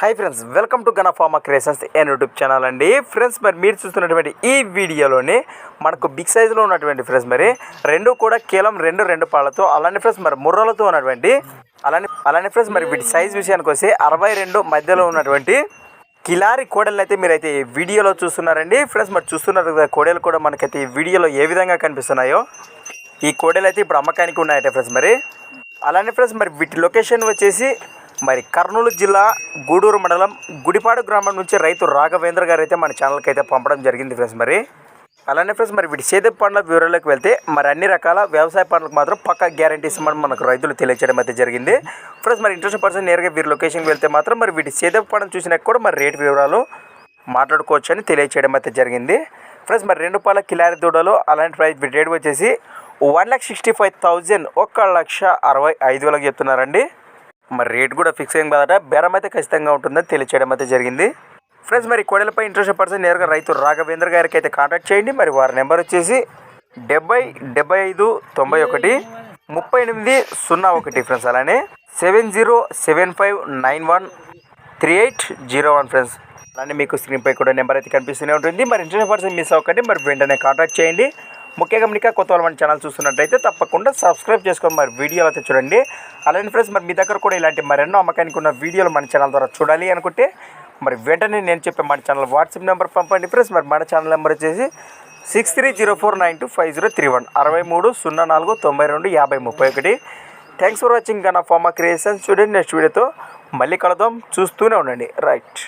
Hi friends, welcome to Gana pharma creations and YouTube channel అండి. Friends మరి మీరు చూస్తున్నటువంటి ఈ వీడియోలోని మనకు బిగ్ సైజులో ఉన్నటువంటి ఫ్రెండ్స్ మరి రెండు కూడా కేవలం రెండు పాలతో అలానే ఫ్రెండ్స్ మరి ముర్రలతో ఉన్నటువంటి అలానే ఫ్రెండ్స్ మరి వీటి సైజ్ విషయానికి వస్తే 62 మధ్యలో ఉన్నటువంటి కిలారి కోడలు అయితే మీరైతే ఈ వీడియోలో చూస్తున్నారండి. ఫ్రెండ్స్ మరి చూస్తున్నారు కదా, కోడలు కూడా మనకైతే ఈ వీడియోలో ఏ విధంగా కనిపిస్తున్నాయో ఈ కోడలు అయితే ఇప్పుడు అమ్మకానికి ఉన్నాయట ఫ్రెండ్స్ మరి. అలానే ఫ్రెండ్స్ మరి వీటి లొకేషన్ వచ్చేసి మరి కర్నూలు జిల్లా గూడూరు మండలం గుడిపాడు గ్రామం నుంచి రైతు రాఘవేంద్ర గారు అయితే మన ఛానల్కి అయితే పంపడం జరిగింది ఫ్రెండ్స్ మరి. అలానే ఫ్రెండ్స్ మరి వీటి సేద్యపు పండ్ల వివరాలకు వెళ్తే మరి అన్ని రకాల వ్యవసాయ పండ్లకు మాత్రం పక్కా గ్యారంటీస్ మనకు రైతులు తెలియచేయడం అయితే జరిగింది ఫ్రెండ్స్. మరి ఇంట్రెస్ట్ పర్సన్ నేరుగా వీరి లొకేషన్కి వెళ్తే మాత్రం మరి వీటి సేద్యపు పండ్లను చూసినాక కూడా మరి రేటు వివరాలు మాట్లాడుకోవచ్చు అని తెలియచేయడం అయితే జరిగింది ఫ్రెండ్స్. మరి రెండు పాల కిలారి దూడలు అలాంటి ప్రైస్ వీటి రేట్ వచ్చేసి 1,65,000 1,65,000 చెప్తున్నారండి. మరి రేట్ కూడా ఫిక్స్ అయింది కదా, బేరం అయితే ఖచ్చితంగా ఉంటుందని తెలియచేయడం అయితే జరిగింది ఫ్రెండ్స్. మరి కోడలపై ఇంట్రెస్ట్ పర్సన్ నేరుగా రైతు రాఘవేంద్ర గారికి అయితే కాంటాక్ట్ చేయండి. మరి వారి నెంబర్ వచ్చేసి 7075383801 ఫ్రెండ్స్. అలానే 7075913801 ఫ్రెండ్స్. అలానే మీకు స్క్రీన్పై కూడా నెంబర్ అయితే కనిపిస్తూనే ఉంటుంది. మరి ఇంట్రెస్ట్ పర్సన్ మిస్ అవ్వకండి, మరి వెంటనే కాంటాక్ట్ చేయండి. ముఖ్యంగా మీకు కొత్త వాళ్ళు మన ఛానల్ చూస్తున్నట్టయితే తప్పకుండా సబ్స్క్రైబ్ చేసుకొని మరి వీడియోలు అయితే చూడండి. అలానే ఫ్రెండ్స్ మరి మీ దగ్గర కూడా ఇలాంటి మరెన్నో అమ్మకానికి ఉన్న వీడియోలు మన ఛానల్ ద్వారా చూడాలి అనుకుంటే మరి వెంటనే నేను చెప్పే మన ఛానల్ వాట్సాప్ నెంబర్ పంపండి ఫ్రెండ్స్. మరి మన ఛానల్ నెంబర్ వచ్చేసి 6304925031 6304925031. Thanks for watching Gana pharma creations. చూడండి నెక్స్ట్ వీడియోతో మళ్ళీ కలుద్దాం, చూస్తూనే ఉండండి. రైట్.